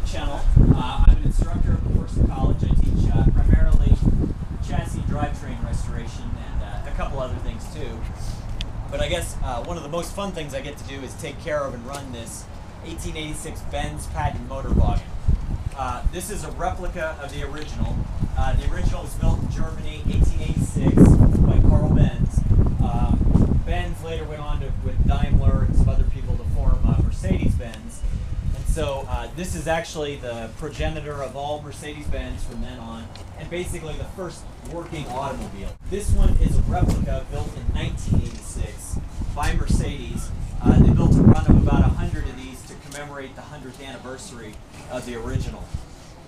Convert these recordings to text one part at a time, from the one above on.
Luke Chennell. I'm an instructor at McPherson College. I teach primarily chassis and drivetrain restoration and a couple other things too. But I guess one of the most fun things I get to do is take care of and run this 1886 Benz patent motor wagon. This is a replica of the original. The original was built in Germany, 1886, by Carl Benz. Benz later went on with Daimler and some other people to form Mercedes-Benz. And so this is actually the progenitor of all Mercedes-Benz from then on, and basically the first working automobile. This one is a replica built in 1986 by Mercedes. They built a run of about 100 of these to commemorate the 100th anniversary of the original.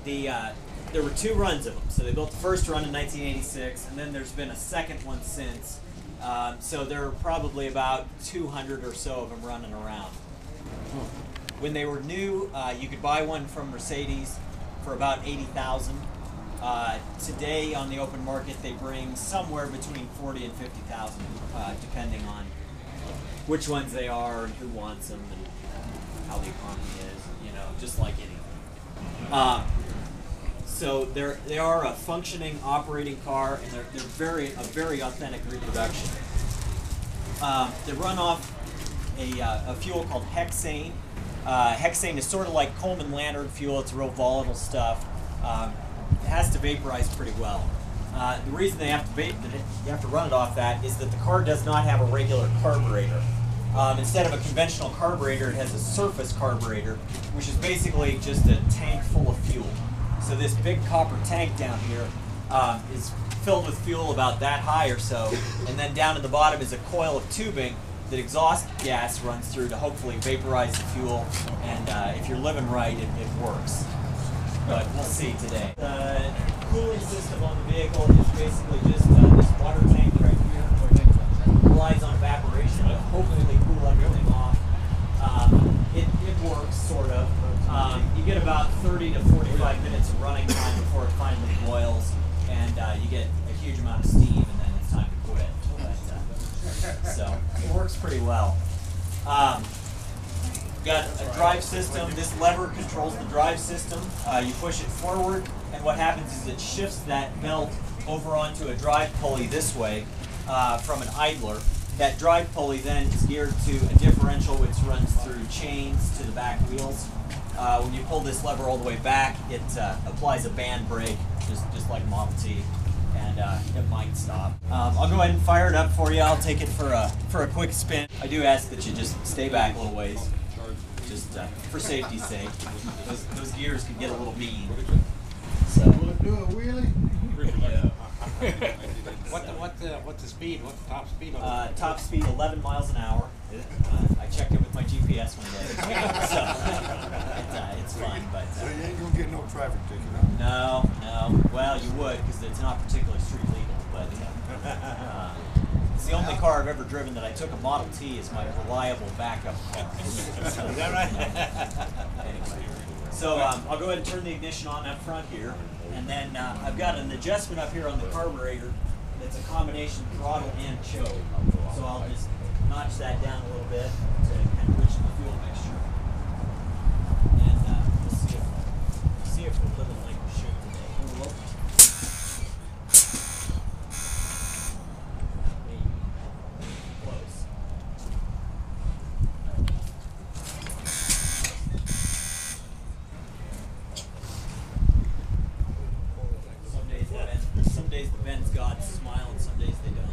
There were two runs of them. So they built the first run in 1986, and then there's been a second one since. So there are probably about 200 or so of them running around. When they were new, you could buy one from Mercedes for about $80,000. Today on the open market, they bring somewhere between $40,000 and $50,000, depending on which ones they are and who wants them and how the economy is, you know, just like anything. So they are a functioning operating car, and they're a very authentic reproduction. They run off a fuel called hexane. Hexane is sort of like Coleman lantern fuel. It's real volatile stuff. It has to vaporize pretty well. The reason they have to run it off that is that the car does not have a regular carburetor. Instead of a conventional carburetor, it has a surface carburetor, which is basically just a tank full of fuel. So this big copper tank down here is filled with fuel about that high or so, and then down at the bottom is a coil of tubing that exhaust gas runs through to hopefully vaporize the fuel, and if you're living right, it works. But we'll see today. The cooling system on the vehicle is basically just this water tank right here, which relies on evaporation to hopefully cool everything off. It works, sort of. You get about 30 to 45 minutes of running time before it finally boils, and you get a huge amount of steam, and then it's time to quit. But, so it works pretty well. Got a drive system. This lever controls the drive system. You push it forward, and what happens is it shifts that belt over onto a drive pulley this way from an idler. That drive pulley then is geared to a differential which runs through chains to the back wheels. When you pull this lever all the way back, it applies a band brake, just like Model T, and it might stop. I'll go ahead and fire it up for you. I'll take it for a quick spin. I do ask that you just stay back a little ways, just for safety's sake. Those gears can get a little mean. So. Will it do a wheelie? Yeah. What's the speed? What's the top speed? Top speed 11 miles an hour. I checked it with my GPS one day, so it's fun. But so you ain't gonna get no traffic ticket, huh? No. Well, you would, because it's not particularly street legal. But it's the only car I've ever driven that I took a Model T as my reliable backup car. So, Is that right? Anyway, so I'll go ahead and turn the ignition on up front here, and then I've got an adjustment up here on the carburetor. It's a combination throttle and choke. So I'll just notch that down a little bit to kind of richen the fuel mixture. And we'll see if we're living like we should today. Maybe. Close. Some days the Benz gods smile, and some days they don't.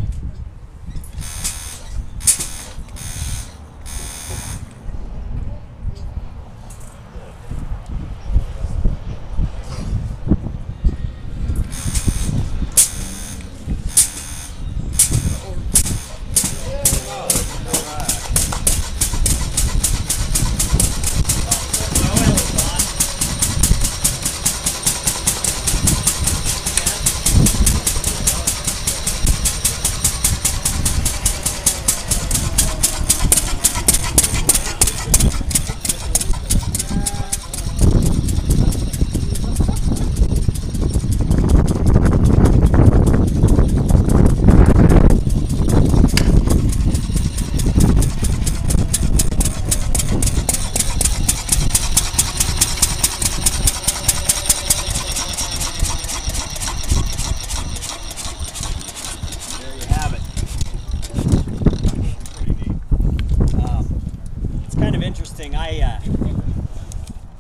interesting.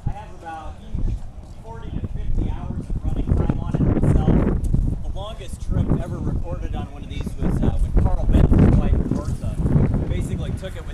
I have about 40 to 50 hours of running time on it myself. The longest trip ever recorded on one of these was when Carl Benton's wife Bertha basically took it with